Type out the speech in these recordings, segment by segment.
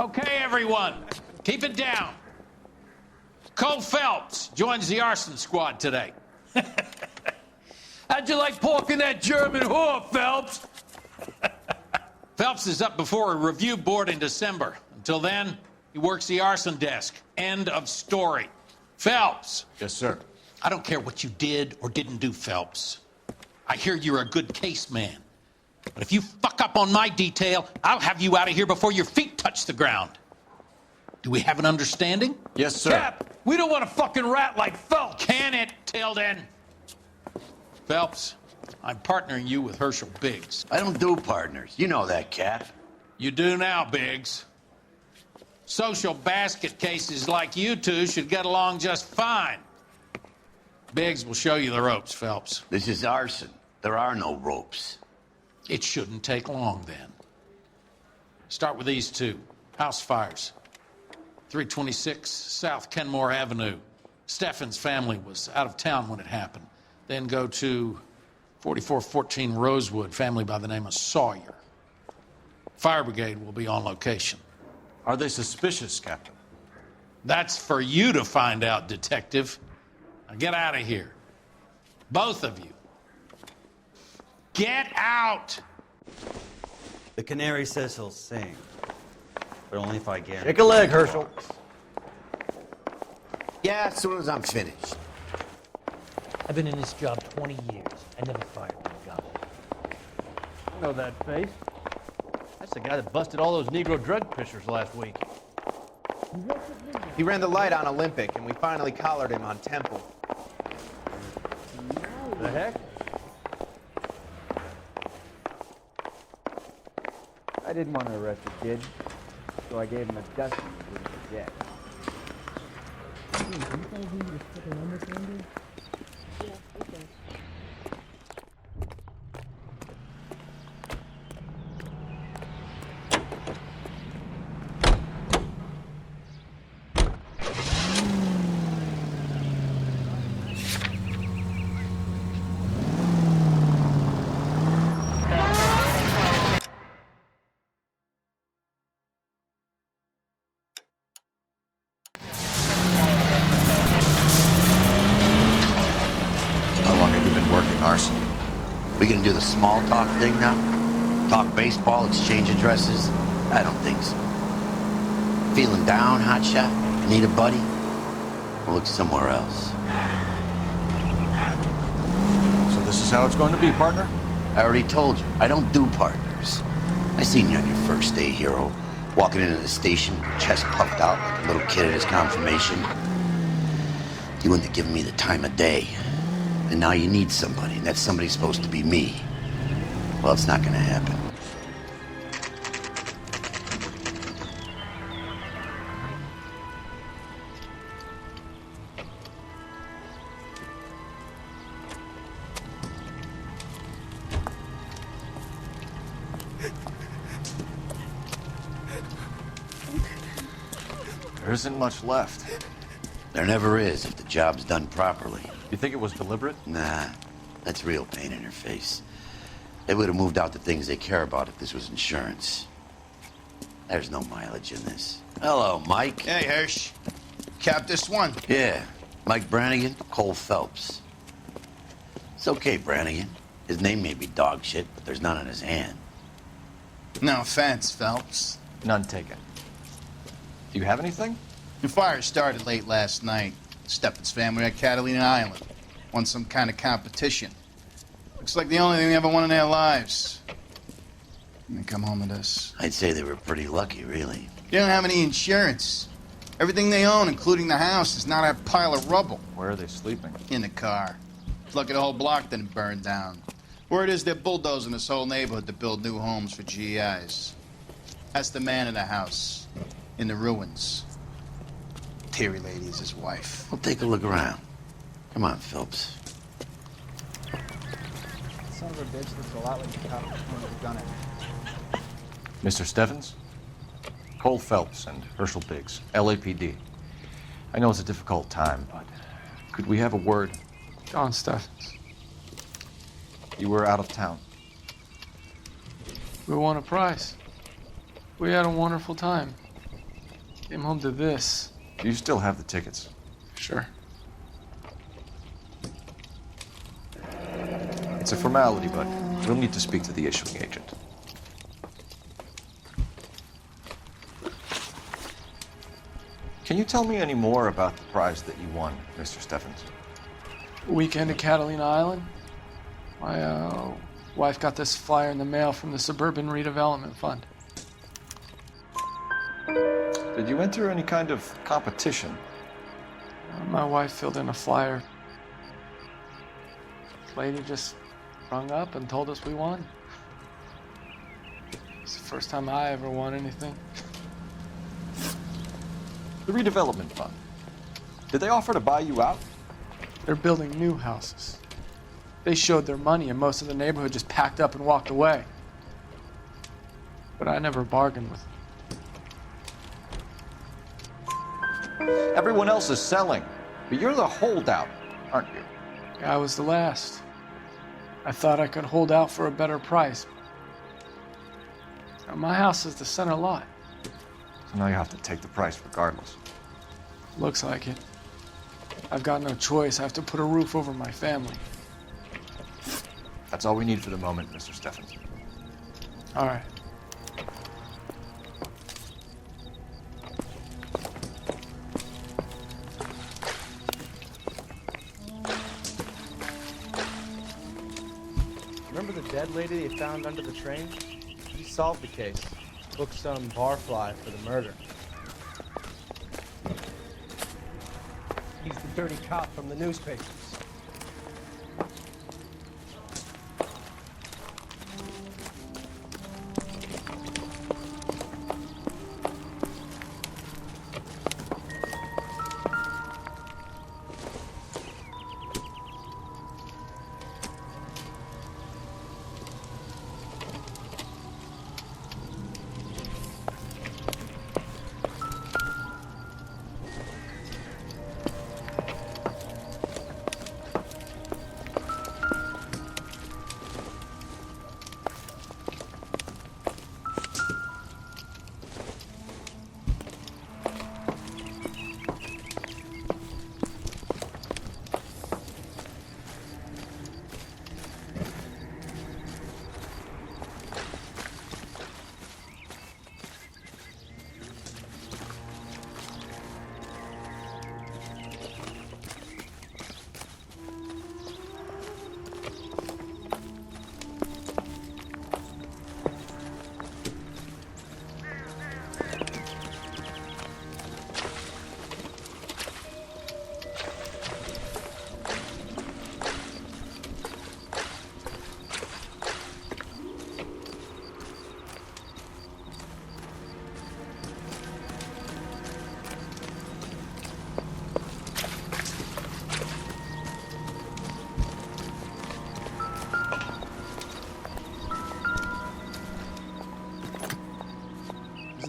Okay, everyone, keep it down. Cole Phelps joins the arson squad today. How'd you like pork in that German whore, Phelps? Phelps is up before a review board in December. Until then, he works the ArsonDesk. End of story. Phelps. Yes, sir. I don't care what you did or didn't do, Phelps. I hear you're a good case man. But if you fuck up on my detail, I'll have you out of here before your feet touch the ground. Do we have an understanding? Yes, sir. Cap, we don't want a fucking rat like Phelps. Can it, Tilden? Phelps, I'm partnering you with Herschel Biggs. I don't do partners. You know that, Cap. You do now, Biggs. Social basket cases like you two should get along just fine. Biggs will show you the ropes, Phelps. This is arson. There are no ropes. It shouldn't take long, then. Start with these two. House fires. 326 South Kenmore Avenue. Steffen's family was out of town when it happened. Then go to 4414 Rosewood, family by the name of Sawyer. Fire brigade will be on location. Are they suspicious, Captain? That's for you to find out, Detective. Now get out of here. Both of you. Get out! The canary says he'll sing, but only if I guarantee. Take a leg, Herschel. Yeah, as soon as I'm finished. I've been in this job 20 years. I never fired one gun. I know that face. That's the guy that busted all those Negro drug pushers last week. He ran the light on Olympic, and we finally collared him on Temple. The heck? I didn't want to arrest the kid, so I gave him a dusting he wouldn't forget. Arson. We gonna do the small talk thing now? Talk baseball, exchange addresses? I don't think so. Feeling down, hotshot? Need a buddy? We'll look somewhere else. So this is how it's going to be, partner? I already told you, I don't do partners. I seen you on your first day, hero. Walking into the station, chest puffed out like a little kid at his confirmation. You wouldn't have given me the time of day. And now you need somebody, and that somebody's supposed to be me. Well, it's not gonna happen. There isn't much left. There never is if the job's done properly. You think it was deliberate? Nah, that's real pain in her face. They would have moved out the things they care about if this was insurance. There's no mileage in this. Hello, Mike. Hey, Hirsch. Cap this one. Yeah, Mike Brannigan, Cole Phelps. It's okay, Brannigan. His name may be dog shit, but there's none on his hand. No offense, Phelps. None taken. Do you have anything? The fire started late last night. Steffen's family at Catalina Island. Won some kind of competition. Looks like the only thing they ever won in their lives. And they come home to this. I'd say they were pretty lucky, really. They don't have any insurance. Everything they own, including the house, is not a pile of rubble. Where are they sleeping? In the car. It's lucky the whole block didn't burn down. Word is they're bulldozing this whole neighborhood to build new homes for GIs. That's the man in the house. In the ruins. Terry lady is his wife. We'll take a look around. Come on, Phelps. Son of a bitch looks a lot like the cop with a gun at him. Mr. Steffens? Cole Phelps and Herschel Biggs, LAPD. I know it's a difficult time, but could we have a word? John Steffens. You were out of town. We won a prize. We had a wonderful time. Came home to this. Do you still have the tickets? Sure. It's a formality, but we'll need to speak to the issuing agent. Can you tell me any more about the prize that you won, Mr. Steffens? Weekend at Catalina Island. My wife got this flyer in the mail from the Suburban Redevelopment Fund. Did you enter any kind of competition? My wife filled in a flyer. Lady just rung up and told us we won. It's the first time I ever won anything. The redevelopment fund. Did they offer to buy you out? They're building new houses. They showed their money and most of the neighborhood just packed up and walked away. But I never bargained with them. Everyone else is selling, but you're the holdout, aren't you? I was the last. I thought I could hold out for a better price. Now, my house is the center lot. So now you have to take the price regardless. Looks like it. I've got no choice. I have to put a roof over my family. That's all we need for the moment, Mr. Steffens. All right. Remember the dead lady they found under the train? He solved the case. Booked some barfly for the murder. He's the dirty cop from the newspapers.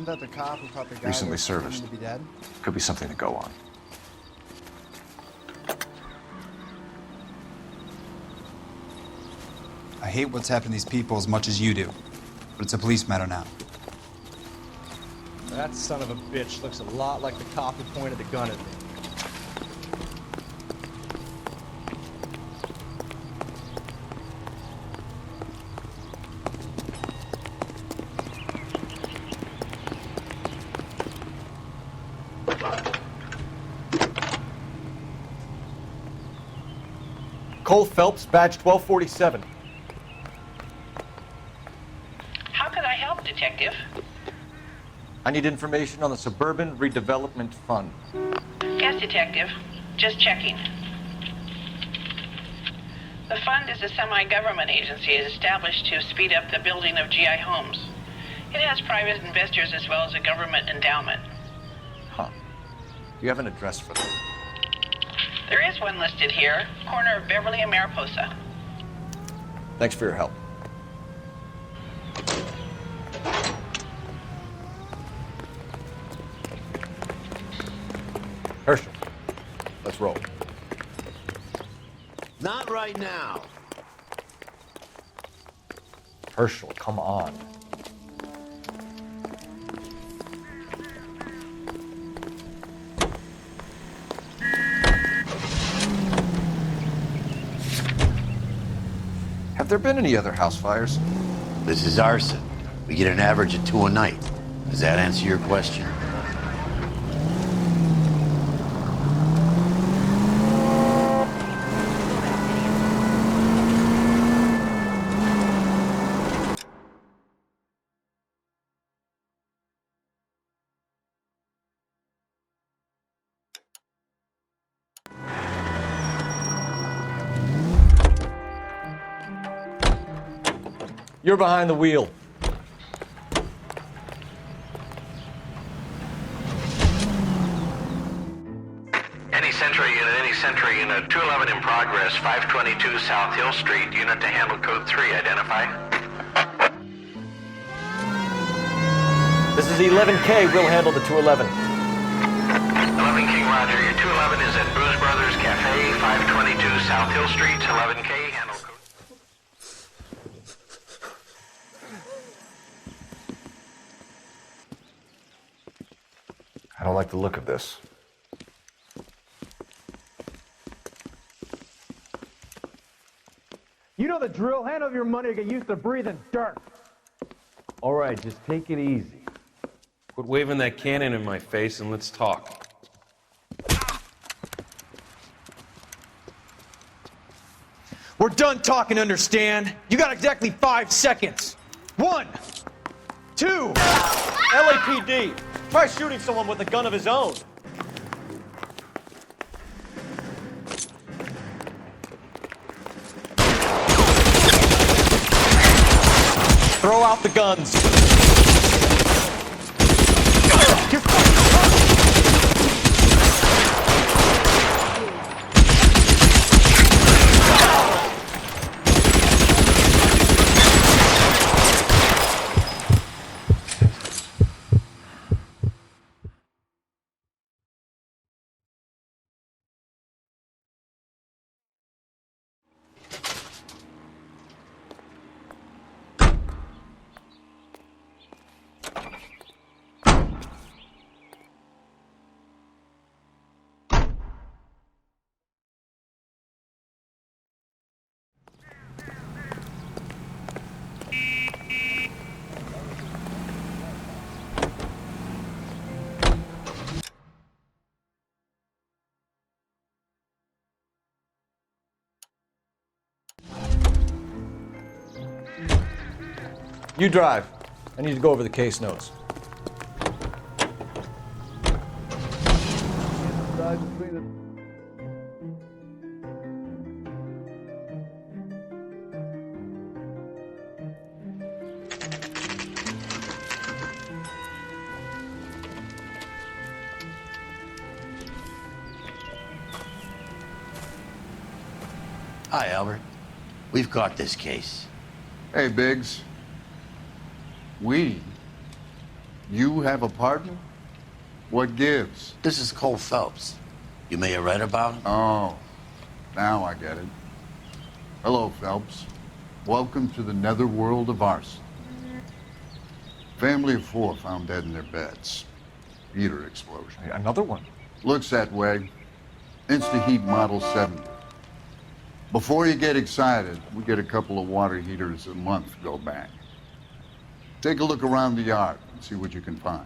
Isn't that the cop who caught the guy Recently that's claiming serviced. to be dead? Could be something to go on. I hate what's happened to these people as much as you do, but it's a police matter now. That son of a bitch looks a lot like the cop who pointed the gun at me. Cole Phelps, badge 1247. How can I help, Detective? I need information on the Suburban Redevelopment Fund. Yes, Detective. Just checking. The fund is a semi-government agency established to speed up the building of GI homes. It has private investors as well as a government endowment. Huh. Do you have an address for them? There is one listed here, corner of Beverly and Mariposa. Thanks for your help. Herschel, let's roll. Not right now. Herschel, come on. there been any other house fires? This is Arson. We get an average of 2 a night. Does that answer your question? You're behind the wheel. Century unit 211 in progress, 522 South Hill Street, unit to handle code 3, identify. This is 11K, we'll handle the 211. 11 King Roger, your 211 is at Booze Brothers Cafe, 522 South Hill Street, 11K, handle code. I don't like the look of this. You know the drill. Hand over your money or get used to breathing dirt. All right, just take it easy. Quit waving that cannon in my face and let's talk. We're done talking, understand? You got exactly 5 seconds. 1, 2. LAPD, try shooting someone with a gun of his own. Throw out the guns. You drive. I need to go over the case notes. Hi, Albert. We've got this case. Hey, Biggs. You have a partner? What gives? This is Cole Phelps. You may have read about him. Oh, now I get it. Hello, Phelps. Welcome to the netherworld of arson. Family of 4 found dead in their beds. Heater explosion. Another one? Looks that way. InstaHeat Model 70. Before you get excited, we get a couple of water heaters a month go bang. Take a look around the yard and see what you can find.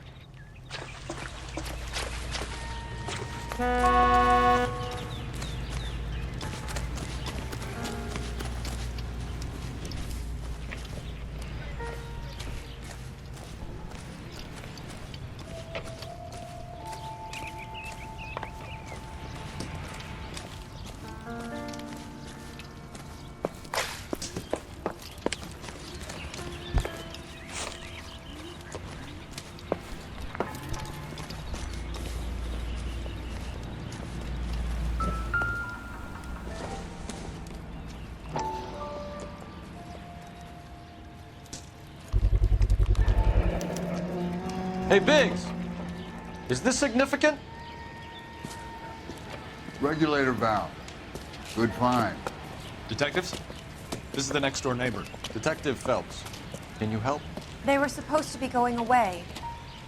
Hey, Biggs, is this significant? Regulator valve. Good find. Detectives, this is the next door neighbor. Detective Phelps, can you help? They were supposed to be going away.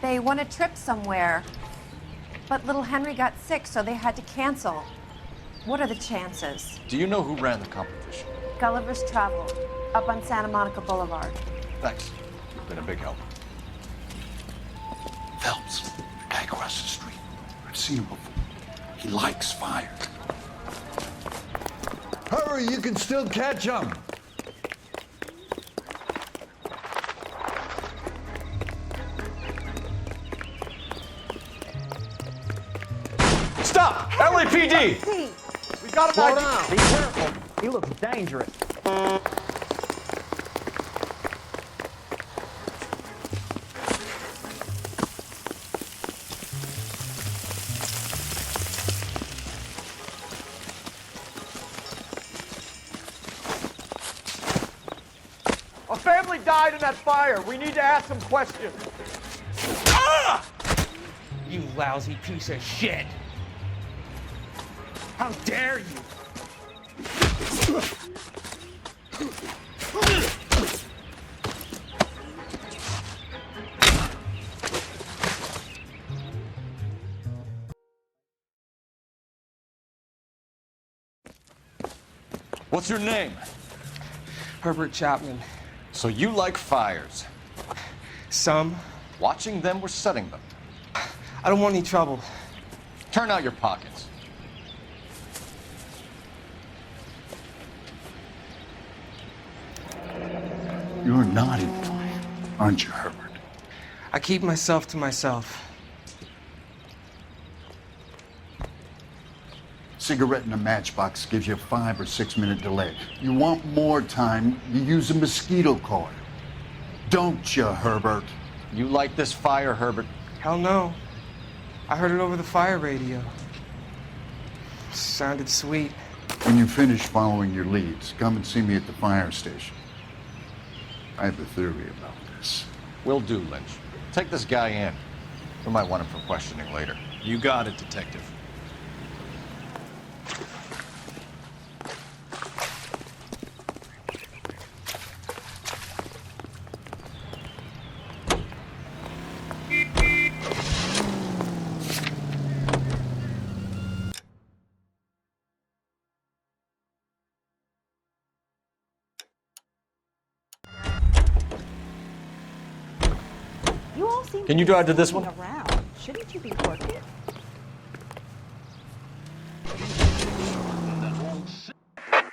They won a trip somewhere. But little Henry got sick, so they had to cancel. What are the chances? Do you know who ran the competition? Gulliver's Travel. up on Santa Monica Boulevard. Thanks. You've been a big help. Phelps, the guy across the street. I've seen him before. He likes fire. Hurry, you can still catch him. Stop! LAPD! We got him Slow ID. down. Be careful. He looks dangerous. A family died in that fire. We need to ask some questions. Ah! You lousy piece of shit! How dare you! What's your name? Herbert Chapman. So you like fires? Some. Watching them or setting them? I don't want any trouble. Turn out your pockets. You're naughty, aren't you, Herbert? I keep myself to myself. Cigarette in a matchbox gives you a 5 or 6 minute delay. You want more time, you use a mosquito coil. Don't you, Herbert? You like this fire, Herbert? Hell no. I heard it over the fire radio. Sounded sweet. When you finish following your leads, come and see me at the fire station. I have a theory about this. Will do, Lynch. Take this guy in. We might want him for questioning later. You got it, Detective. Can you drive to this one? Around. Shouldn't you be working?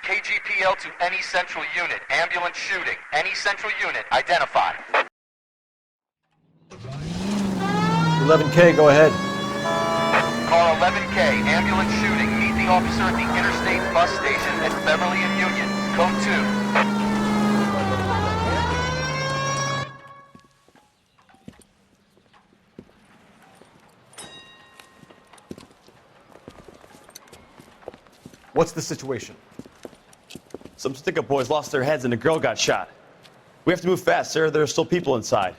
KGPL to any central unit. Ambulance shooting. Any central unit. Identify. 11K, go ahead. Call 11K. Ambulance shooting. Meet the officer at the Interstate bus station at Beverly and Union. Code 2. What's the situation? Some stick-up boys lost their heads and a girl got shot. We have to move fast, sir. There are still people inside.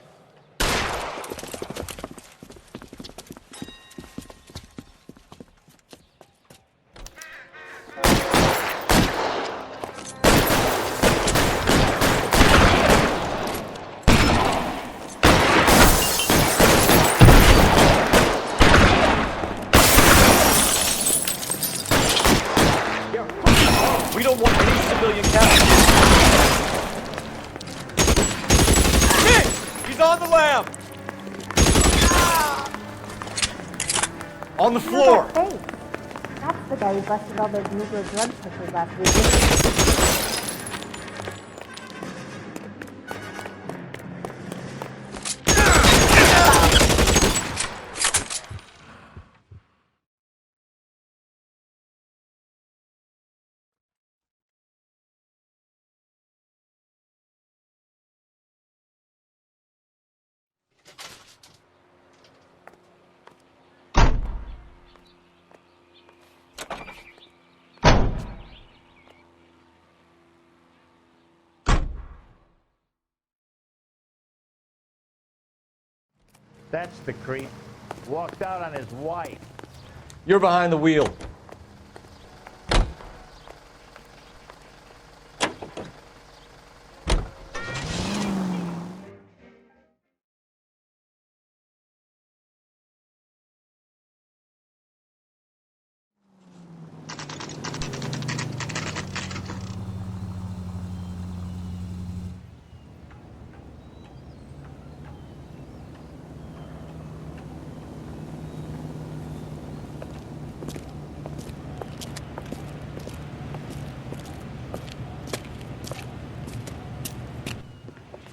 We don't want any civilian casualties. He's on the lam! On the floor! Hey, that's the guy who busted all those Negro drug pushers last week. That's the creep. Walked out on his wife. You're behind the wheel.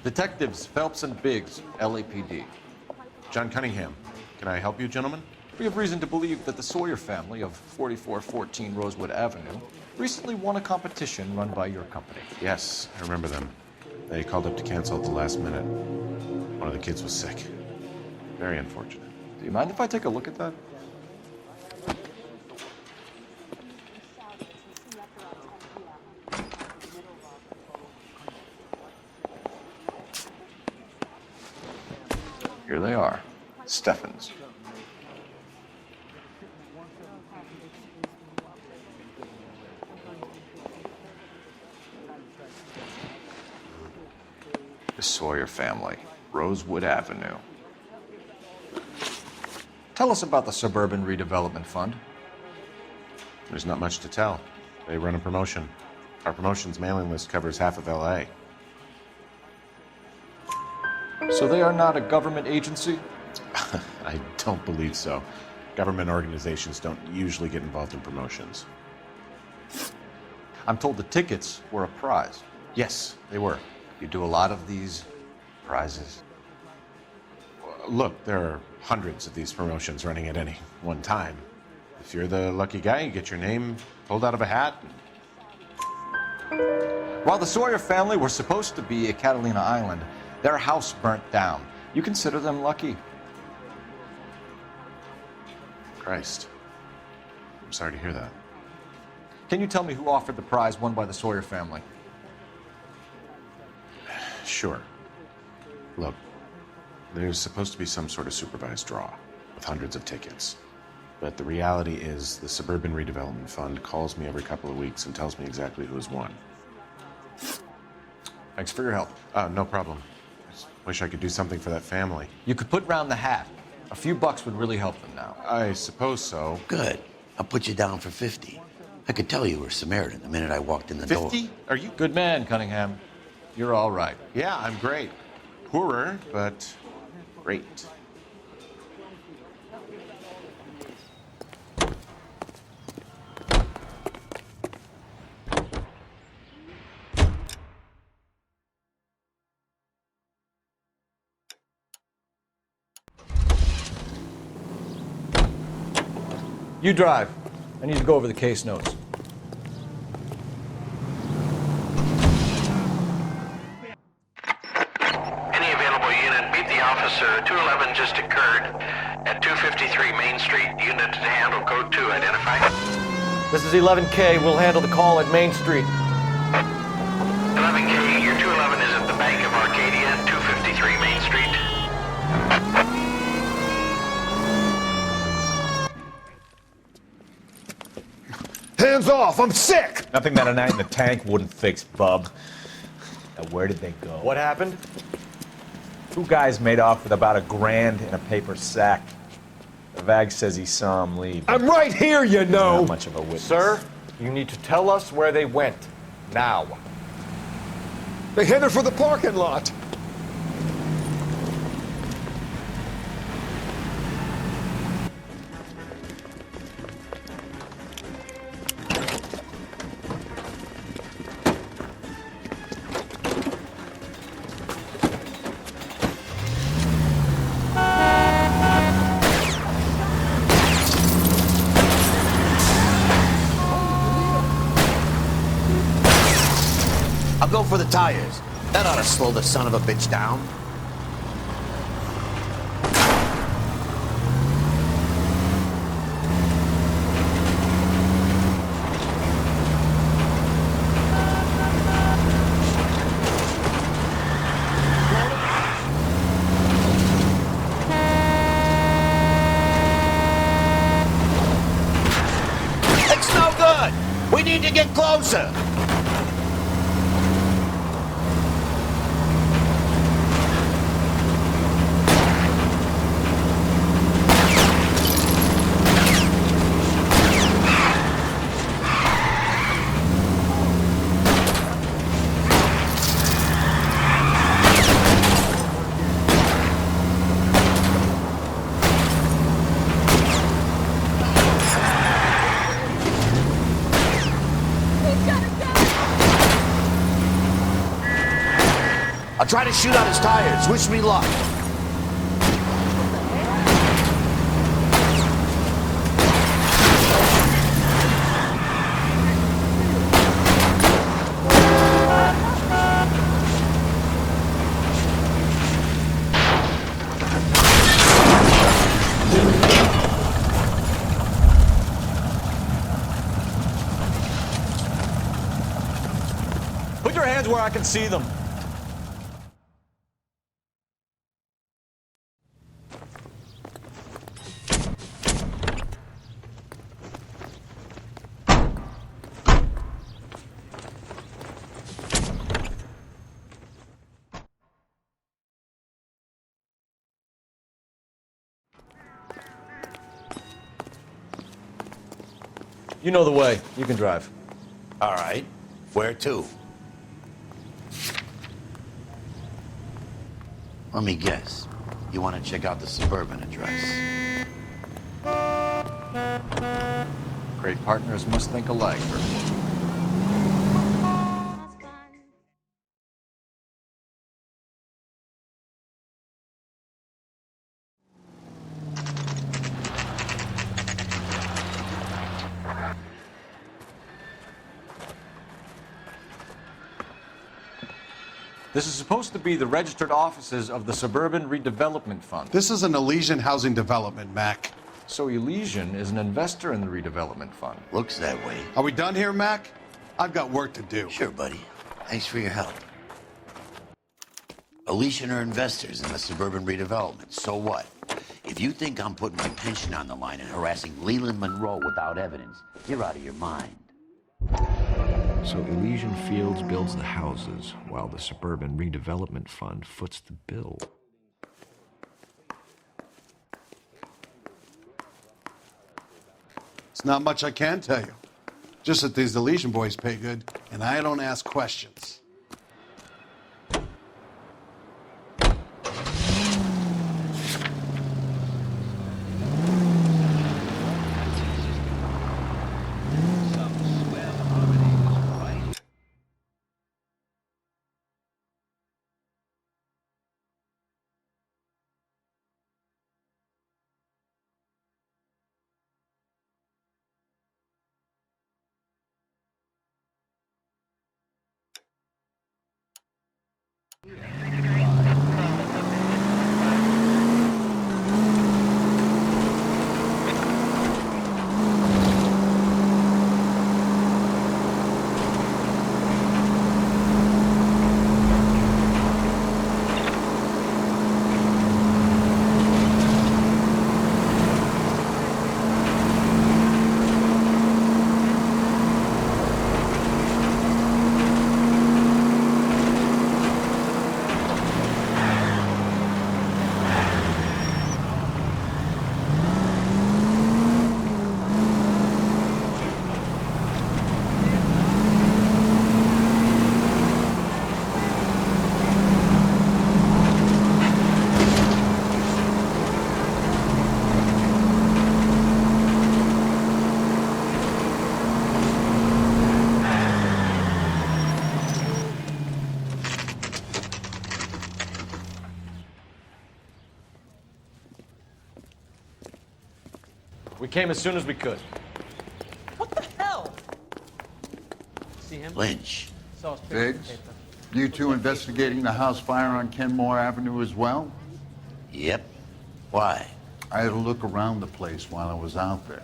Detectives Phelps and Biggs, LAPD. John Cunningham. Can I help you, gentlemen? We have reason to believe that the Sawyer family of 4414 Rosewood Avenue recently won a competition run by your company. Yes, I remember them. They called up to cancel at the last minute. One of the kids was sick. Very unfortunate. Do you mind if I take a look at that? Here they are. Steffens. The Sawyer family, Rosewood Avenue. Tell us about the Suburban Redevelopment Fund. There's not much to tell. They run a promotion. Our promotion's mailing list covers half of L.A. So they are not a government agency? I don't believe so. Government organizations don't usually get involved in promotions. I'm told the tickets were a prize. Yes, they were. You do a lot of these prizes? Look, there are hundreds of these promotions running at any one time. If you're the lucky guy, you get your name pulled out of a hat. While the Sawyer family were supposed to be at Catalina Island, their house burnt down. You consider them lucky? Christ. I'm sorry to hear that. Can you tell me who offered the prize won by the Sawyer family? Sure. Look, there's supposed to be some sort of supervised draw with hundreds of tickets. But the reality is the Suburban Redevelopment Fund calls me every couple of weeks and tells me exactly who has won. Thanks for your help. No problem. I just wish I could do something for that family. You could put round the hat. A few bucks would really help them now. I suppose so. Good. I'll put you down for 50. I could tell you were Samaritan the minute I walked in the door. 50? Are you? Good man, Cunningham. You're all right. Yeah, I'm great. Poorer, but great. You drive. I need to go over the case notes. Any available unit, meet the officer. 211 just occurred at 253 Main Street. Unit to handle code 2. Identify. This is 11K. We'll handle the call at Main Street. 11K, your 211 is at the Bank of Arcadia, 253 Main Street. Hands off! I'm sick! Nothing that a night in the tank wouldn't fix, bub. Now, where did they go? What happened? Two guys made off with about $1,000 in a paper sack. The VAG says he saw him leave. I'm right here, you know! Not much of a witness. Sir, you need to tell us where they went. Now. They headed for the parking lot. I'll go for the tires. That ought to slow the son of a bitch down. It's no good! We need to get closer! He's gonna I'll try to shoot out his tires. Wish me luck. Put your hands where I can see them. You know the way. You can drive. All right. Where to? Let me guess. You want to check out the suburban address? Great partners must think alike, Herschel. This is supposed to be the registered offices of the Suburban Redevelopment Fund. This is an Elysian housing development, Mac. So Elysian is an investor in the redevelopment fund. Looks that way. Are we done here, Mac? I've got work to do. Sure, buddy. Thanks for your help. Elysian are investors in the suburban redevelopment. So what? If you think I'm putting my pension on the line and harassing Leland Monroe without evidence, you're out of your mind. So Elysian Fields builds the houses, while the Suburban Redevelopment Fund foots the bill. It's not much I can tell you. Just that these Elysian boys pay good, and I don't ask questions. We came as soon as we could. What the hell? See him? Lynch. Saw his picture in the Biggs, paper. you two investigating the house fire on Kenmore Avenue as well? Yep. Why? I had a look around the place while I was out there.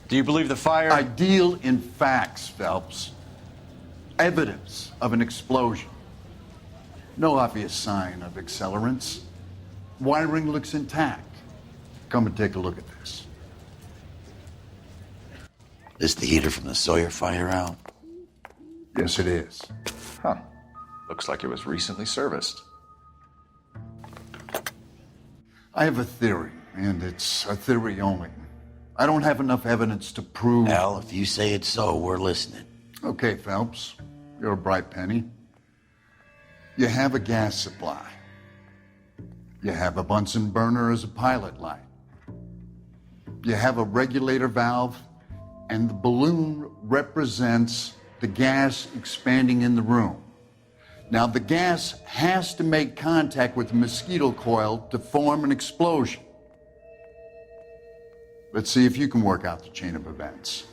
Do you believe the fire? I deal in facts, Phelps. Evidence of an explosion. No obvious sign of accelerants. Wiring looks intact. Come and take a look at this. This the heater from the Sawyer fire out? Yes, it is. Huh. Looks like it was recently serviced. I have a theory, and it's a theory only. I don't have enough evidence to prove... Al, if you say it's so, we're listening. Okay, Phelps. You're a bright penny. You have a gas supply. You have a Bunsen burner as a pilot light. You have a regulator valve, and the balloon represents the gas expanding in the room. Now, the gas has to make contact with the mosquito coil to form an explosion. Let's see if you can work out the chain of events.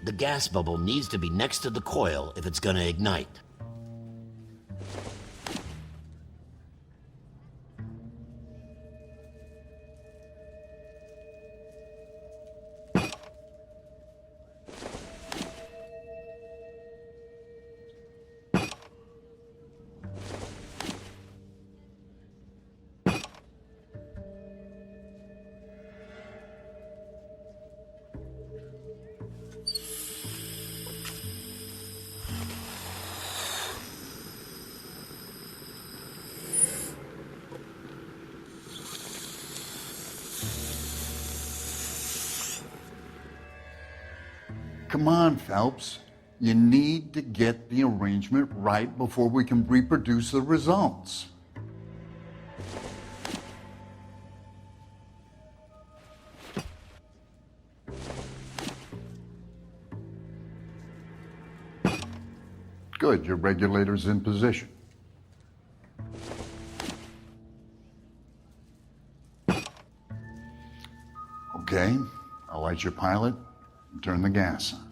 The gas bubble needs to be next to the coil if it's gonna ignite. Come on, Phelps. You need to get the arrangement right before we can reproduce the results. Good, your regulator's in position. Okay, I'll light your pilot and turn the gas on.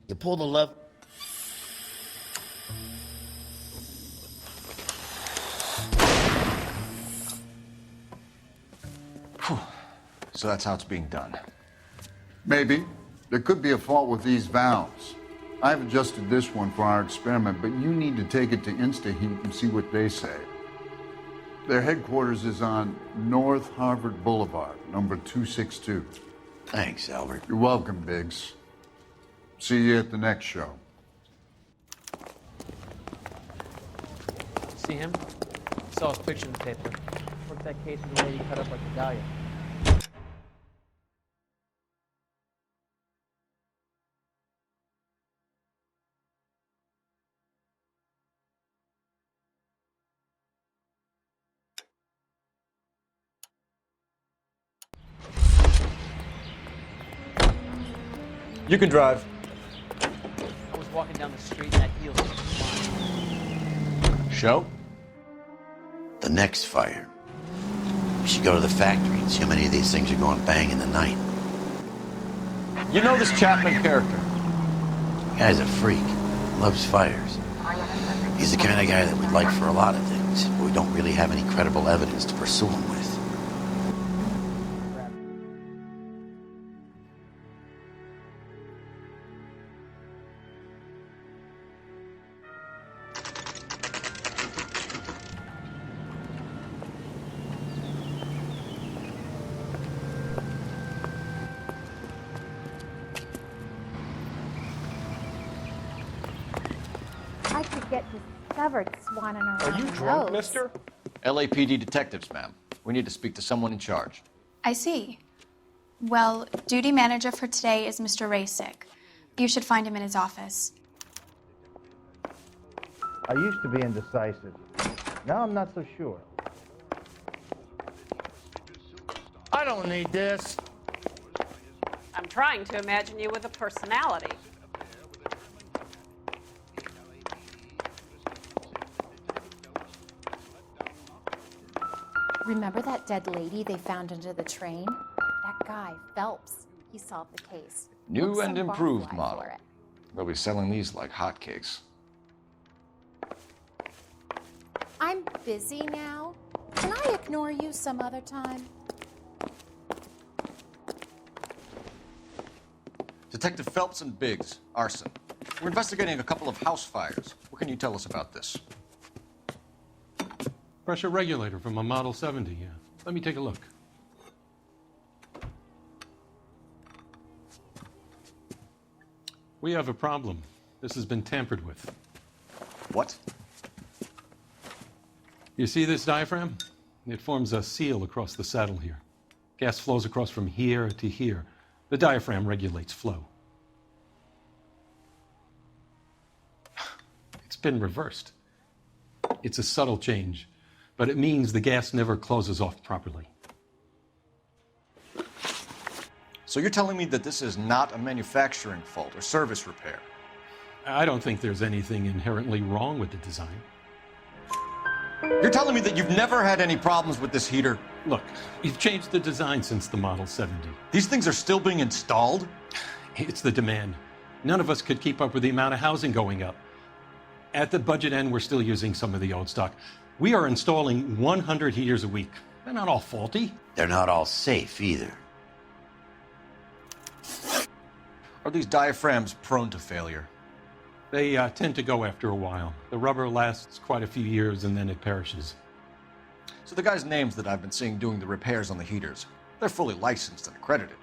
You pull the lever. So that's how it's being done. Maybe. There could be a fault with these valves. I've adjusted this one for our experiment, but you need to take it to InstaHeat and see what they say. Their headquarters is on North Harvard Boulevard, number 262. Thanks, Albert. You're welcome, Biggs. See you at the next show. See him? Saw his picture in the paper. What's that case of the lady cut up like a dahlia? You can drive. I was walking down the street and that heel hit Show? The next fire. We should go to the factory and see how many of these things are going bang in the night. You know this Chapman character? The guy's a freak. Loves fires. He's the kind of guy that we'd like for a lot of things, but we don't really have any credible evidence to pursue him with. I could get discovered swanning around. Are you drunk, those. mister? LAPD detectives, ma'am. We need to speak to someone in charge. I see. Well, duty manager for today is Mr. Rasick. You should find him in his office. I used to be indecisive. Now I'm not so sure. I don't need this. I'm trying to imagine you with a personality. Remember that dead lady they found under the train? That guy, Phelps. He solved the case. New Booked and some improved barfly model. for it. They'll be selling these like hotcakes. I'm busy now. Can I ignore you some other time? Detective Phelps and Biggs, Arson. We're investigating a couple of house fires. What can you tell us about this? Pressure regulator from a Model 70, yeah. Let me take a look. We have a problem. This has been tampered with. What? You see this diaphragm? It forms a seal across the saddle here. Gas flows across from here to here. The diaphragm regulates flow. It's been reversed. It's a subtle change, but it means the gas never closes off properly. So you're telling me that this is not a manufacturing fault or service repair? I don't think there's anything inherently wrong with the design. You're telling me that you've never had any problems with this heater? Look, we've changed the design since the Model 70. These things are still being installed? It's the demand. None of us could keep up with the amount of housing going up. At the budget end, we're still using some of the old stock. We are installing 100 heaters a week. They're not all faulty. They're not all safe either. Are these diaphragms prone to failure? They tend to go after a while. The rubber lasts quite a few years and then it perishes. So the guys' names that I've been seeing doing the repairs on the heaters, they're fully licensed and accredited.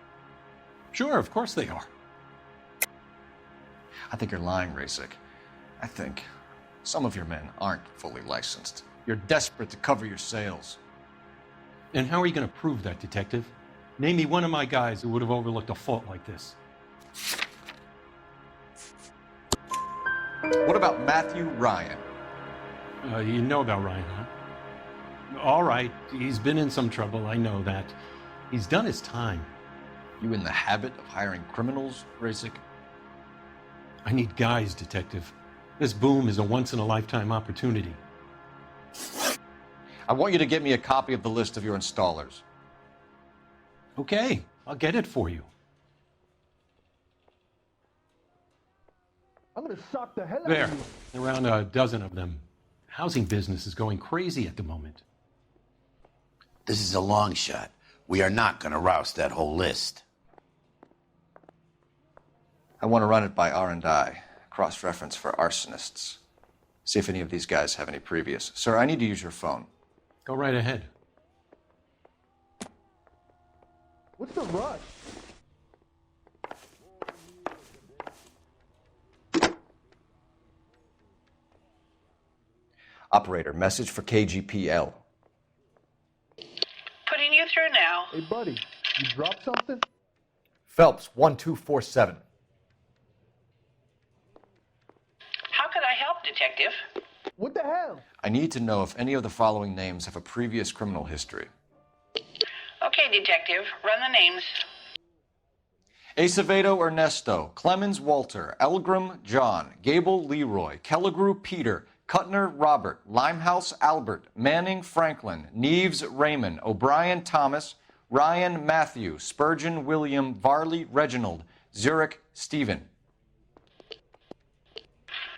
Sure, of course they are. I think you're lying, Rasik. I think some of your men aren't fully licensed. You're desperate to cover your sales. And how are you going to prove that, Detective? Name me one of my guys who would have overlooked a fault like this. What about Matthew Ryan? You know about Ryan, huh? All right, he's been in some trouble, I know that. He's done his time. You in the habit of hiring criminals, Rasik? I need guys, Detective. This boom is a once-in-a-lifetime opportunity. I want you to get me a copy of the list of your installers. Okay, I'll get it for you. I'm gonna shock the hell out There, of you. around a dozen of them. Housing business is going crazy at the moment. This is a long shot. We are not going to roust that whole list. I want to run it by R&I, cross-reference for arsonists. See if any of these guys have any previous. Sir, I need to use your phone. Go right ahead. What's the rush? Operator, message for KGPL. Putting you through now. Hey, buddy, you dropped something? Phelps, 1247. How could I help, Detective? What the hell? I need to know if any of the following names have a previous criminal history. Okay, Detective, run the names. Acevedo Ernesto, Clemens Walter, Elgram John, Gable Leroy, Kelligrew Peter, Kuttner Robert, Limehouse Albert, Manning Franklin, Neves Raymond, O'Brien Thomas, Ryan Matthew, Spurgeon William, Varley Reginald, Zurich Stephen.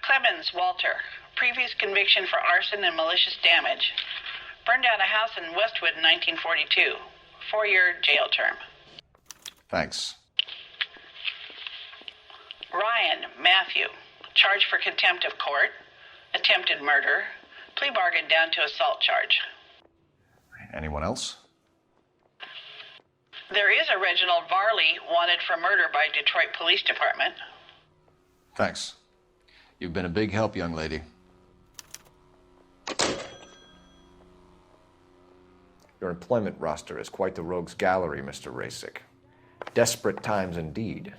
Clemens Walter, previous conviction for arson and malicious damage. Burned down a house in Westwood in 1942. 4-year jail term. Thanks. Ryan Matthew, charged for contempt of court, attempted murder, plea bargain down to assault charge. Anyone else? There is a Reginald Varley wanted for murder by Detroit Police Department. Thanks. You've been a big help, young lady. Your employment roster is quite the rogues gallery, Mr. Rasik. Desperate times indeed.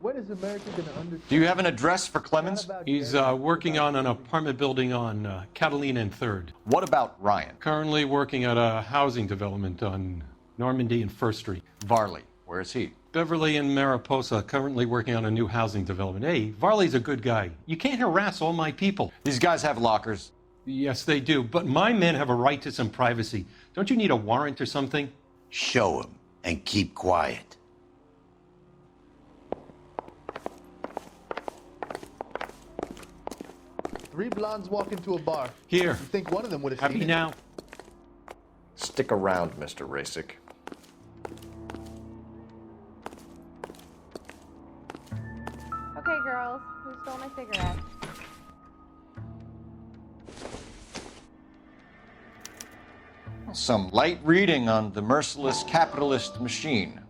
When is America gonna understand? Do you have an address for Clemens? He's working on an apartment building on Catalina and 3rd. What about Ryan? Currently working at a housing development on Normandy and 1st Street. Varley, where is he? Beverly and Mariposa, currently working on a new housing development. Hey, Varley's a good guy. You can't harass all my people. These guys have lockers. Yes, they do, but my men have a right to some privacy. Don't you need a warrant or something? Show him and keep quiet. Three blondes walk into a bar. Here. You think one of them would have seen Happy it? now? Stick around, Mr. Rasik. Okay, girls, who stole my cigarette? Some light reading on the merciless capitalist machine.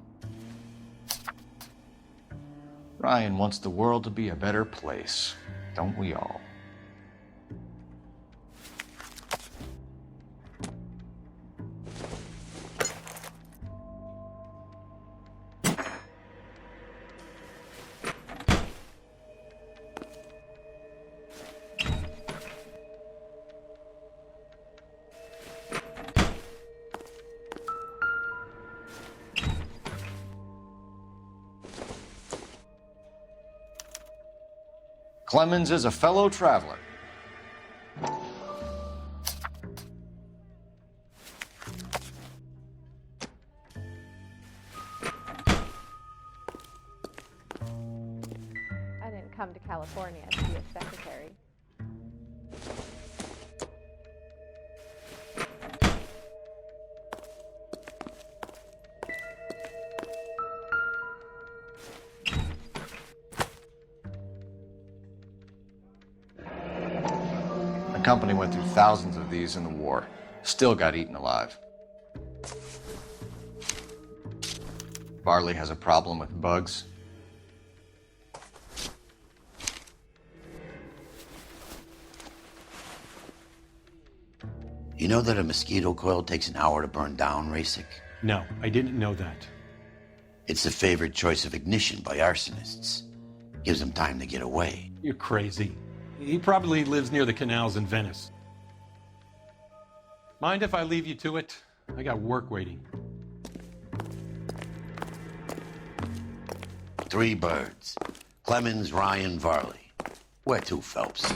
Ryan wants the world to be a better place, don't we all? Clemens is a fellow traveler. I didn't come to California to be a secretary. The company went through thousands of these in the war. Still got eaten alive. Barley has a problem with bugs. You know that a mosquito coil takes an hour to burn down, Rasik? No, I didn't know that. It's the favorite choice of ignition by arsonists. Gives them time to get away. You're crazy. He probably lives near the canals in Venice. Mind if I leave you to it? I got work waiting. 3 birds. Clemens, Ryan, Varley. Where to, Phelps?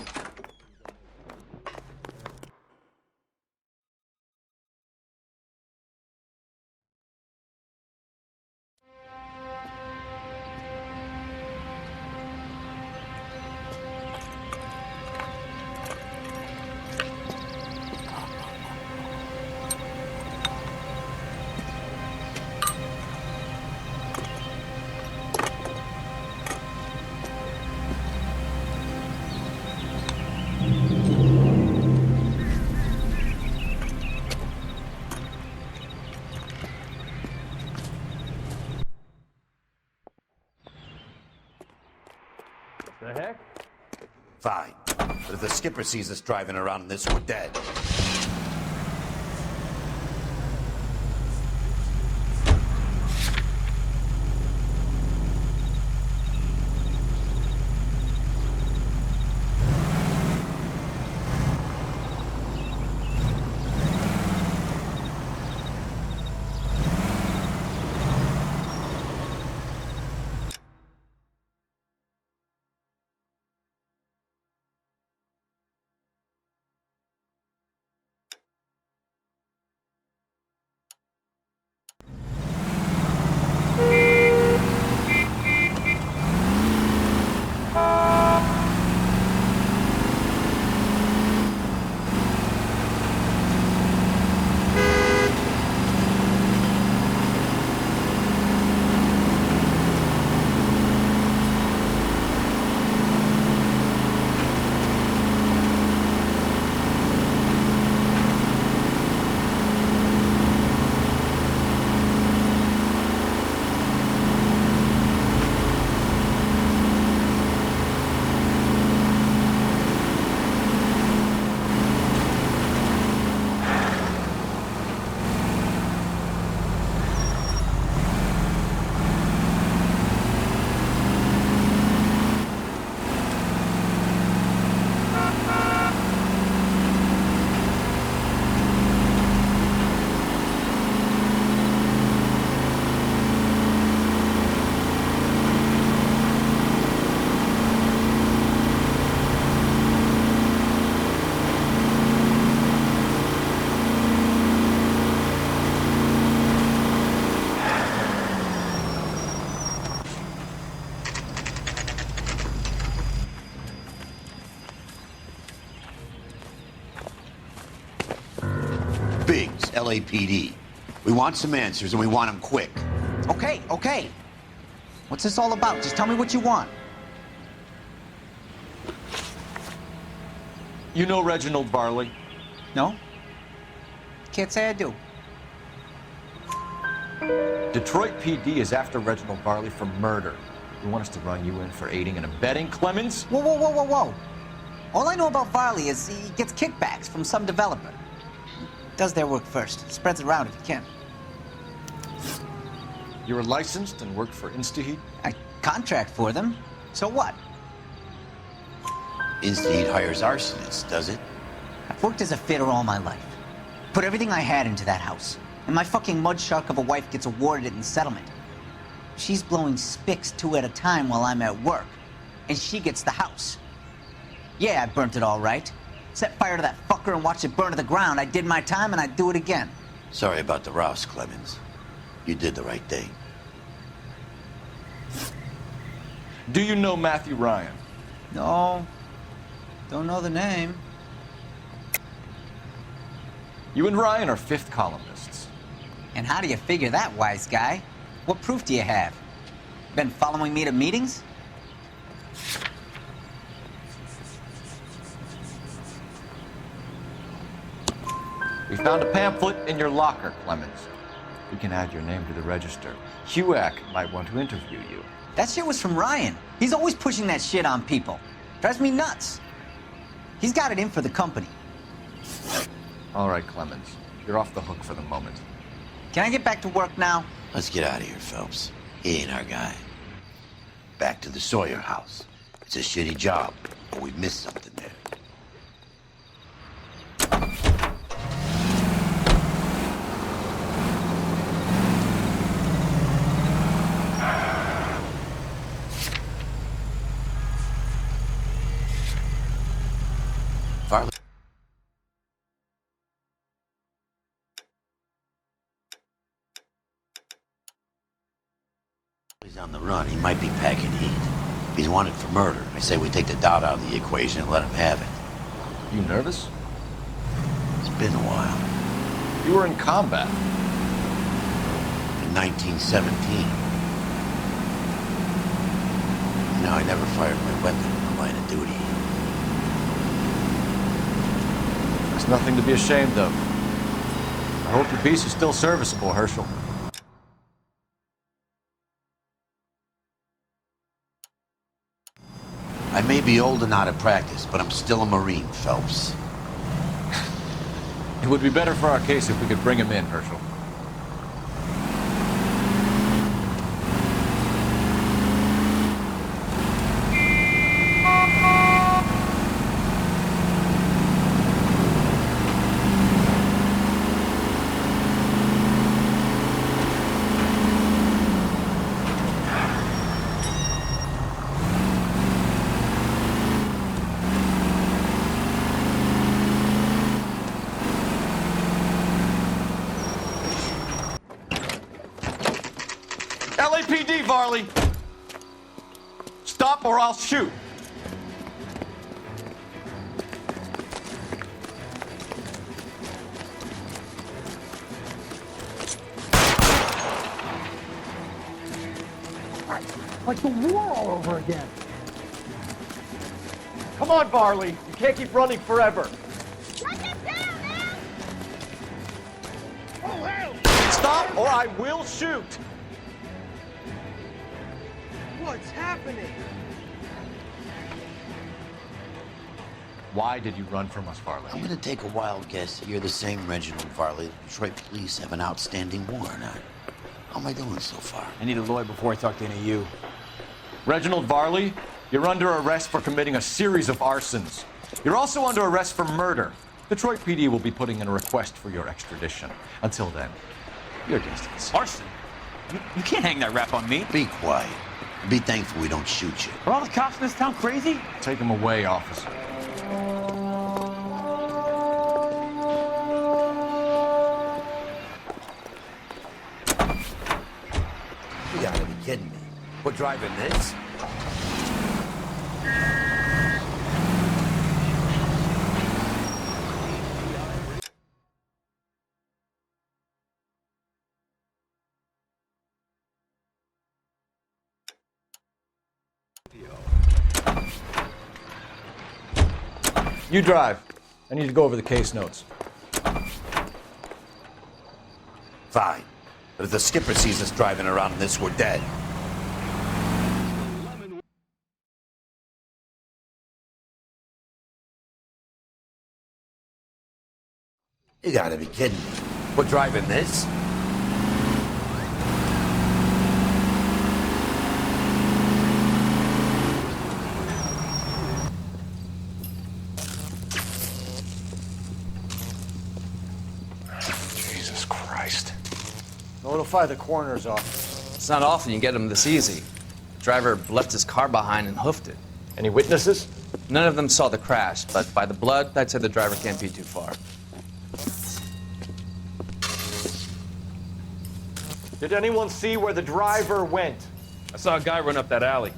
The heck? Fine. But if the skipper sees us driving around in this, we're dead. Biggs, LAPD. We want some answers, and we want them quick. Okay, okay. What's this all about? Just tell me what you want. You know Reginald Barley? No? Can't say I do. Detroit PD is after Reginald Barley for murder. You want us to run you in for aiding and abetting, Clemens? Whoa, whoa, whoa, whoa, whoa. All I know about Varley is he gets kickbacks from some developer. Does their work first. Spreads it around if he can. You were licensed and worked for InstaHeat? I contract for them. So what? InstaHeat hires arsonists, does it? I've worked as a fitter all my life. Put everything I had into that house. And my fucking mud shark of a wife gets awarded it in settlement. She's blowing spics 2 at a time while I'm at work. And she gets the house. Yeah, I burnt it all right. Set fire to that fucker and watched it burn to the ground. I did my time and I'd do it again. Sorry about the rouse, Clemens. You did the right thing. Do you know Matthew Ryan? No. Don't know the name. You and Ryan are fifth columnists. And how do you figure that, wise guy? What proof do you have? Been following me to meetings? We found a pamphlet in your locker, Clemens. We can add your name to the register. HUAC might want to interview you. That shit was from Ryan. He's always pushing that shit on people. Drives me nuts. He's got it in for the company. All right, Clemens. You're off the hook for the moment. Can I get back to work now? Let's get out of here, Phelps. He ain't our guy. Back to the Sawyer house. It's a shitty job, but we missed something there. Farley. He's on the run. He might be packing heat. He's wanted for murder. I say we take the doubt out of the equation and let him have it. You nervous? It's been a while. You were in combat. In 1917. You know, I never fired my weapon in the line of duty. There's nothing to be ashamed of. I hope your piece is still serviceable, Herschel. I may be old and out of practice, but I'm still a Marine, Phelps. It would be better for our case if we could bring him in, Herschel. LAPD, Varley! Stop or I'll shoot! Like the war all over again. Come on, Varley. You can't keep running forever. Shut him down now! Oh, hell! Stop or I will shoot. What's happening? Why did you run from us, Varley? I'm gonna take a wild guess that you're the same Reginald Varley the Detroit police have an outstanding warrant on. How am I doing so far? I need a lawyer before I talk to any of you. Reginald Varley, you're under arrest for committing a series of arsons. You're also under arrest for murder. Detroit PD will be putting in a request for your extradition. Until then, your distance. Arson? You can't hang that rap on me. Be quiet. Be thankful we don't shoot you. Are all the cops in this town crazy? Take him away, officer. You gotta be kidding me. We're driving this? You drive. I need to go over the case notes. Fine. But if the skipper sees us driving around in this, we're dead. You gotta be kidding me. We're driving this? Jesus Christ. Notify the coroner's office. It's not often you get them this easy. Driver left his car behind and hoofed it. Any witnesses? None of them saw the crash, but by the blood, I'd say the driver can't be too far. Did anyone see where the driver went? I saw a guy run up that alley.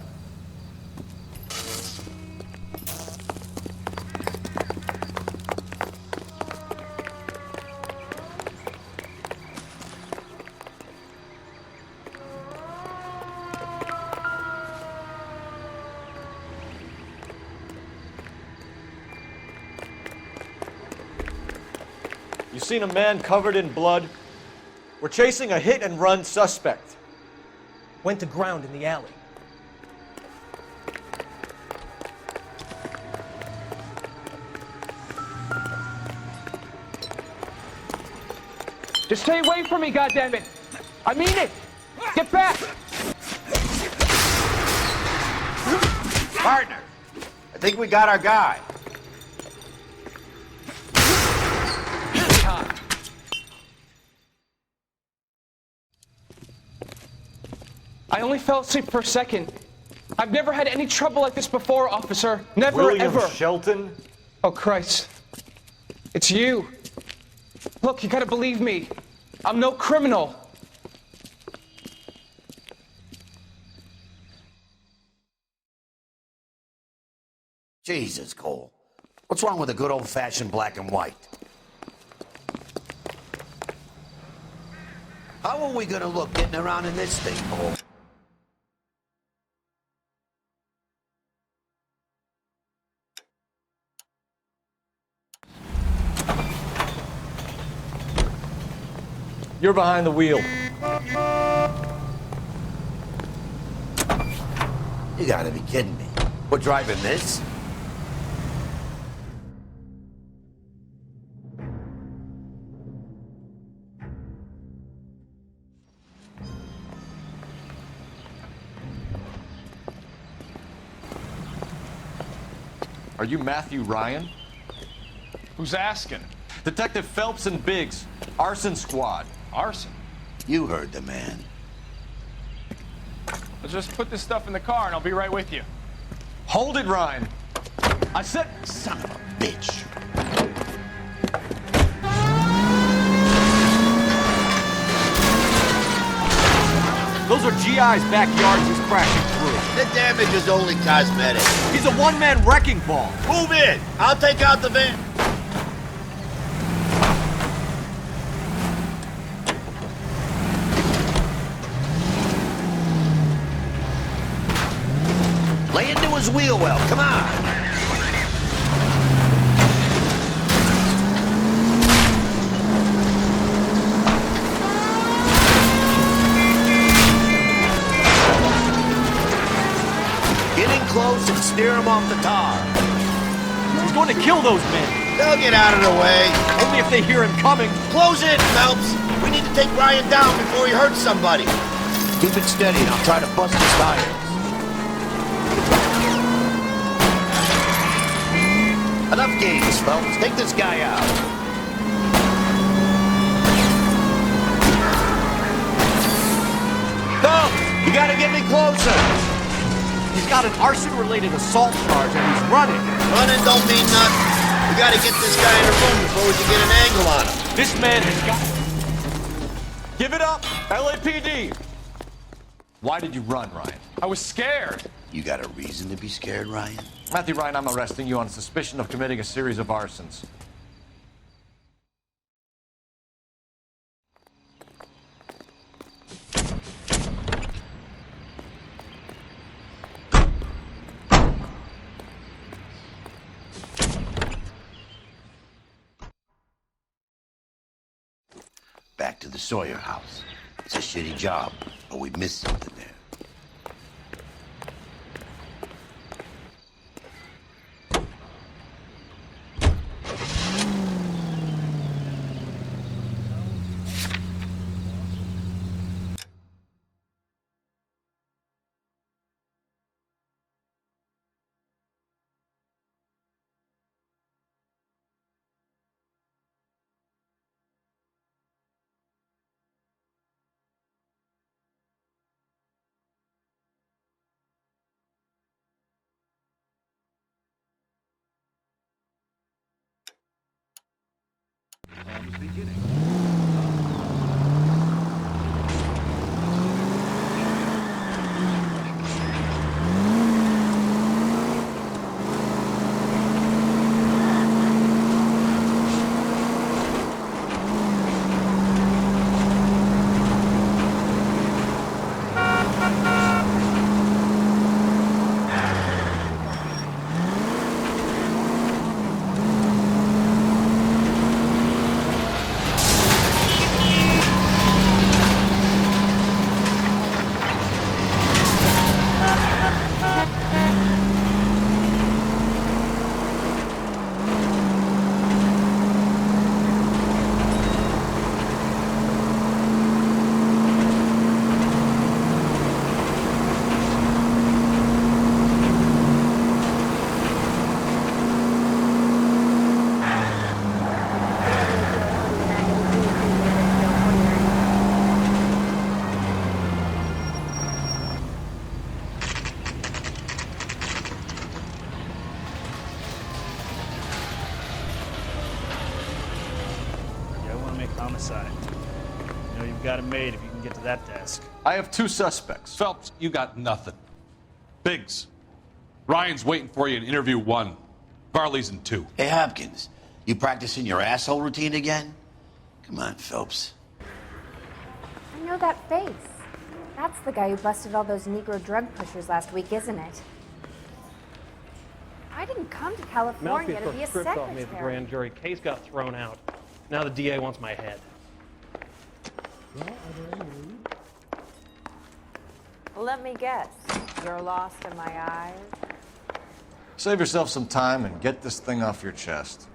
You seen a man covered in blood? We're chasing a hit-and-run suspect. Went to ground in the alley. Just stay away from me, goddammit! I mean it! Get back! Partner, I think we got our guy. I only fell asleep for a second. I've never had any trouble like this before, officer. Never, William ever. Shelton? Oh, Christ. It's you. Look, you gotta believe me. I'm no criminal. Jesus, Cole. What's wrong with a good old-fashioned black and white? How are we gonna look getting around in this thing, Cole? You're behind the wheel. You gotta be kidding me. We're driving this? Are you Matthew Ryan? Who's asking? Detective Phelps and Biggs, Arson Squad. Arson? You heard the man. I'll just put this stuff in the car and I'll be right with you. Hold it, Ryan. I said, son of a bitch. Those are GI's backyards he's crashing through. The damage is only cosmetic. He's a one-man wrecking ball. Move in. I'll take out the van. Lay into his wheel well. Come on. Get in close and steer him off the tar. He's going to kill those men. They'll get out of the way. Only if they hear him coming. Close in, Phelps. We need to take Ryan down before he hurts somebody. Keep it steady and I'll try to bust his tires. Enough games, Phelps. Take this guy out. Phelps, you gotta get me closer. He's got an arson-related assault charge and he's running. Running don't mean nothing. We gotta get this guy in the room before we can get an angle on him. This man has got... Give it up, LAPD. Why did you run, Ryan? I was scared. You got a reason to be scared, Ryan? Matthew Ryan, I'm arresting you on suspicion of committing a series of arsons. Back to the Sawyer house. It's a shitty job, but we missed something there. beginning. Homicide. You know you've got it made if you can get to that desk. I have 2 suspects. Phelps, you got nothing. Biggs, Ryan's waiting for you in interview 1. Varley's in 2. Hey, Hopkins, you practicing your asshole routine again? Come on, Phelps. I know that face. That's the guy who busted all those Negro drug pushers last week, isn't it? I didn't come to California to be a stripped off me at the secretary. grand jury. Case got thrown out. Now the DA wants my head. Let me guess. You're lost in my eyes. Save yourself some time and get this thing off your chest.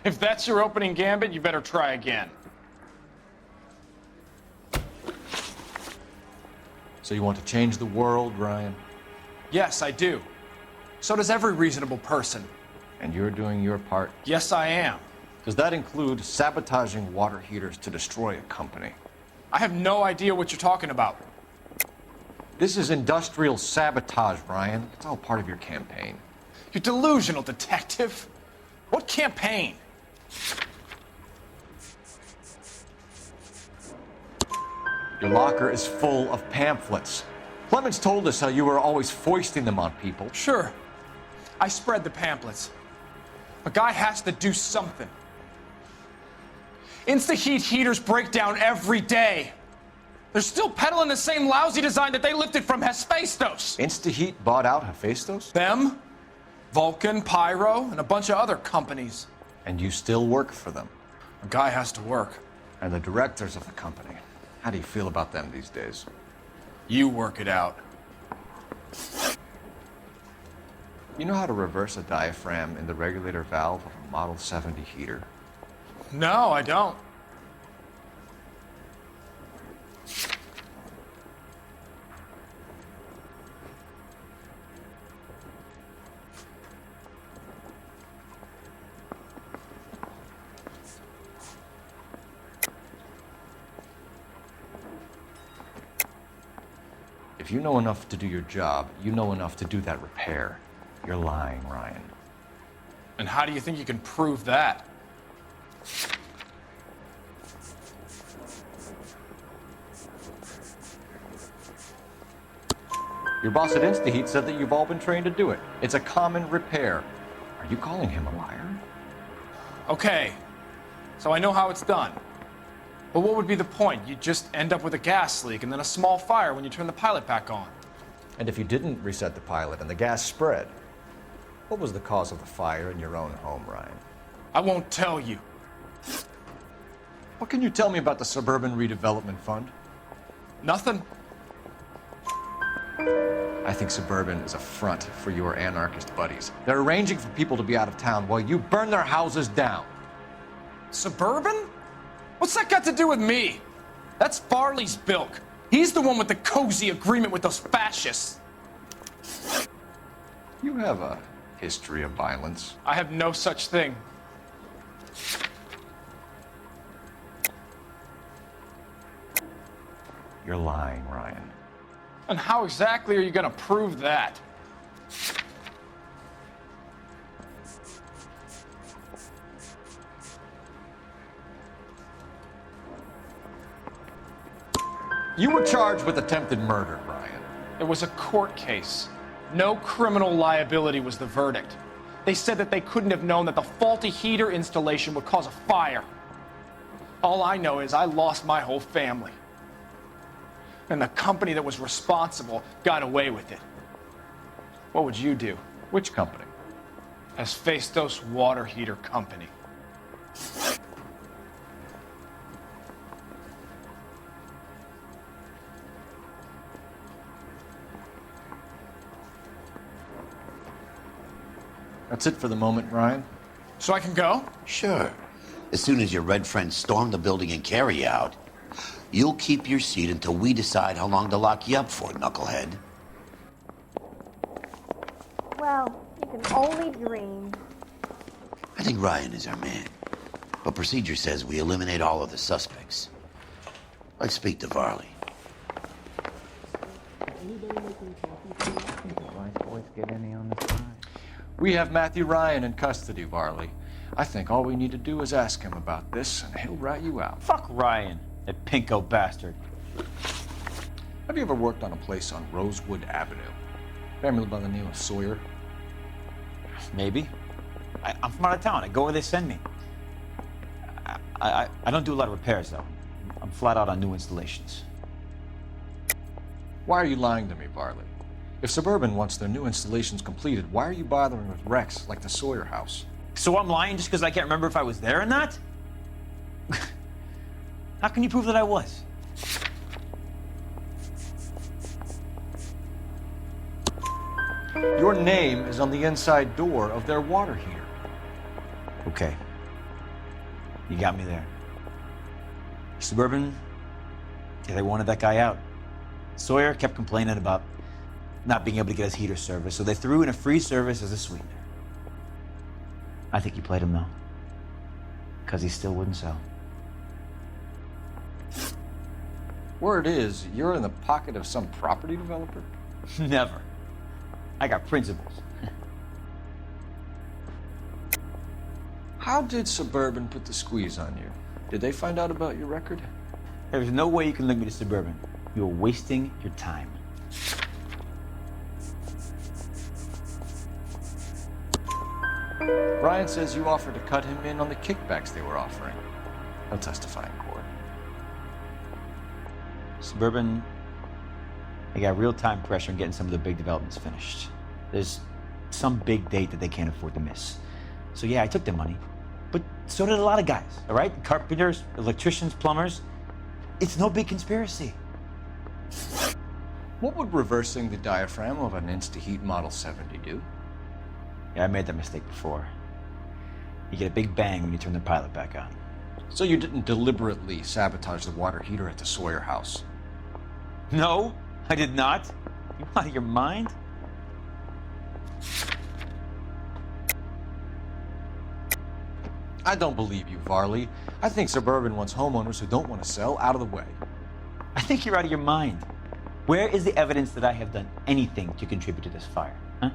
If that's your opening gambit, you better try again. So you want to change the world, Ryan? Yes, I do. So does every reasonable person. And you're doing your part? Yes, I am. Does that include sabotaging water heaters to destroy a company? I have no idea what you're talking about. This is industrial sabotage, Ryan. It's all part of your campaign. You delusional detective. What campaign? Your locker is full of pamphlets. Clemens told us how you were always foisting them on people. Sure. I spread the pamphlets. A guy has to do something. InstaHeat heaters break down every day. They're still peddling the same lousy design that they lifted from Hephaestus. InstaHeat bought out Hephaestus? Them, Vulcan, Pyro, and a bunch of other companies. And you still work for them? A guy has to work. And the directors of the company, how do you feel about them these days? You work it out. You know how to reverse a diaphragm in the regulator valve of a Model 70 heater? No, I don't. If you know enough to do your job, you know enough to do that repair. You're lying, Ryan. And how do you think you can prove that? Your boss at InstaHeat said that you've all been trained to do it. It's a common repair. Are you calling him a liar? Okay, so I know how it's done. But what would be the point? You just end up with a gas leak and then a small fire when you turn the pilot back on. And if you didn't reset the pilot and the gas spread, what was the cause of the fire in your own home, Ryan? I won't tell you. What can you tell me about the Suburban Redevelopment Fund? Nothing. I think Suburban is a front for your anarchist buddies. They're arranging for people to be out of town while you burn their houses down. Suburban? What's that got to do with me? That's Farley's bilk. He's the one with the cozy agreement with those fascists. You have a history of violence. I have no such thing. You're lying, Ryan. And how exactly are you going to prove that? You were charged with attempted murder, Ryan. It was a court case. No criminal liability was the verdict. They said that they couldn't have known that the faulty heater installation would cause a fire. All I know is I lost my whole family. And the company that was responsible got away with it. What would you do? Which company? Hephaestus Water Heater Company. That's it for the moment, Ryan. So I can go? Sure. As soon as your red friends storm the building and carry you out, you'll keep your seat until we decide how long to lock you up for, knucklehead. Well, you can only dream. I think Ryan is our man. But procedure says we eliminate all of the suspects. Let's speak to Varley. We have Matthew Ryan in custody, Varley. I think all we need to do is ask him about this, and he'll rat you out. Fuck Ryan, that pinko bastard. Have you ever worked on a place on Rosewood Avenue? Family by the name of Sawyer? Maybe. I'm from out of town. I go where they send me. I don't do a lot of repairs, though. I'm flat out on new installations. Why are you lying to me, Varley? If Suburban wants their new installations completed, why are you bothering with wrecks like the Sawyer house? So I'm lying just because I can't remember if I was there or not? How can you prove that I was? Your name is on the inside door of their water heater. Okay. You got me there. Suburban, yeah, they wanted that guy out. Sawyer kept complaining about not being able to get his heater service, so they threw in a free service as a sweetener. I think he played him, though, because he still wouldn't sell. Word is, you're in the pocket of some property developer? Never. I got principles. How did Suburban put the squeeze on you? Did they find out about your record? There's no way you can link me to Suburban. You're wasting your time. Ryan says you offered to cut him in on the kickbacks they were offering. He'll testify in court. Suburban, they got real time pressure on getting some of the big developments finished. There's some big date that they can't afford to miss. So yeah, I took their money, but so did a lot of guys, all right? Carpenters, electricians, plumbers. It's no big conspiracy. What would reversing the diaphragm of an InstaHeat Model 70 do? Yeah, I made that mistake before. You get a big bang when you turn the pilot back on. So you didn't deliberately sabotage the water heater at the Sawyer house? No, I did not. You out of your mind? I don't believe you, Varley. I think Suburban wants homeowners who don't want to sell out of the way. I think you're out of your mind. Where is the evidence that I have done anything to contribute to this fire, huh?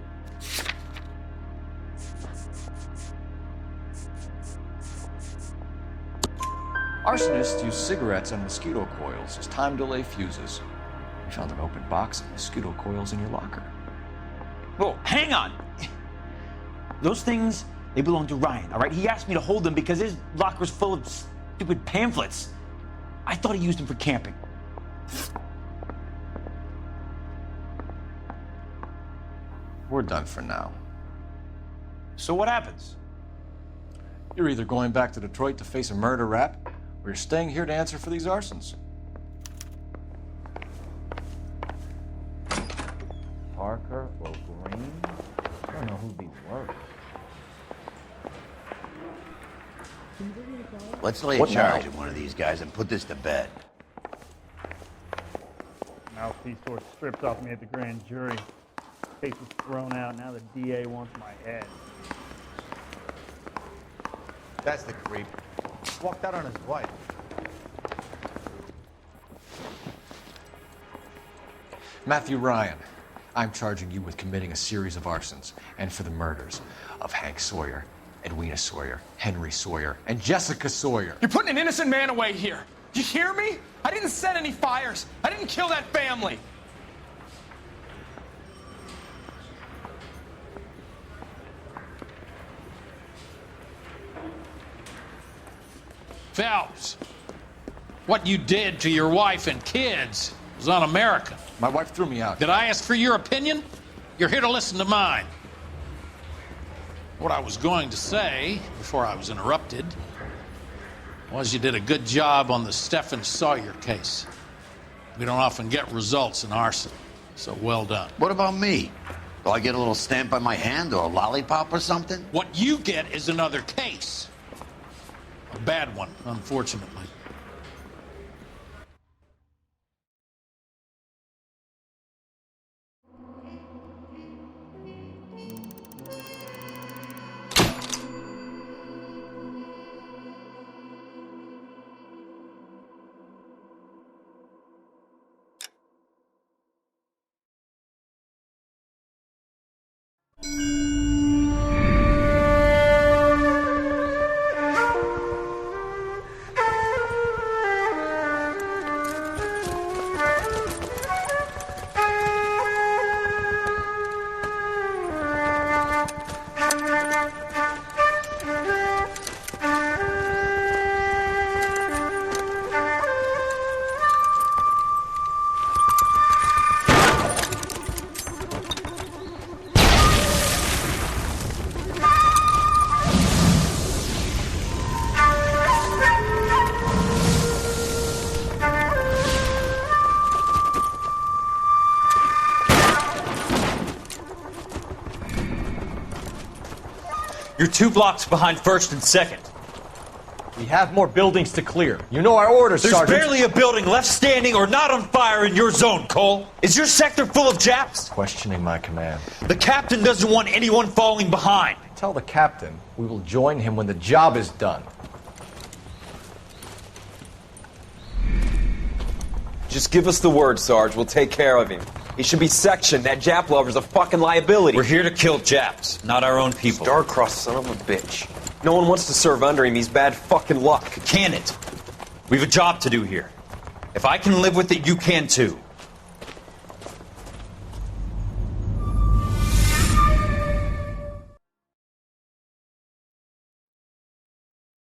Arsonists use cigarettes and mosquito coils as time delay fuses. We found an open box of mosquito coils in your locker. Whoa, hang on! Those things, they belong to Ryan, all right? He asked me to hold them because his locker's full of stupid pamphlets. I thought he used them for camping. We're done for now. So what happens? You're either going back to Detroit to face a murder rap, or you're staying here to answer for these arsons. Parker or Green? I don't know who'd be worse. Let's lay a charge at one of these guys and put this to bed. Mouthpiece sort of stripped off me at the grand jury. Case was thrown out. Now the DA wants my head. That's the creep. Walked out on his wife. Matthew Ryan, I'm charging you with committing a series of arsons and for the murders of Hank Sawyer, Edwina Sawyer, Henry Sawyer, and Jessica Sawyer. You're putting an innocent man away here. You hear me? I didn't set any fires. I didn't kill that family. Phelps, what you did to your wife and kids was un-American. My wife threw me out. Did I ask for your opinion? You're here to listen to mine. What I was going to say, before I was interrupted, was you did a good job on the Stephen Sawyer case. We don't often get results in arson, so well done. What about me? Do I get a little stamp by my hand or a lollipop or something? What you get is another case. A bad one, unfortunately. You're 2 blocks behind 1st and 2nd. We have more buildings to clear. You know our orders, There's Sergeant. barely a building left standing or not on fire in your zone, Cole. Is your sector full of Japs? Questioning my command. The captain doesn't want anyone falling behind. Tell the captain we will join him when the job is done. Just give us the word, Sarge. We'll take care of him. He should be sectioned. That Jap lover's a fucking liability. We're here to kill Japs, not our own people. Star-crossed son of a bitch. No one wants to serve under him. He's bad fucking luck. Can it? We've a job to do here. If I can live with it, you can too.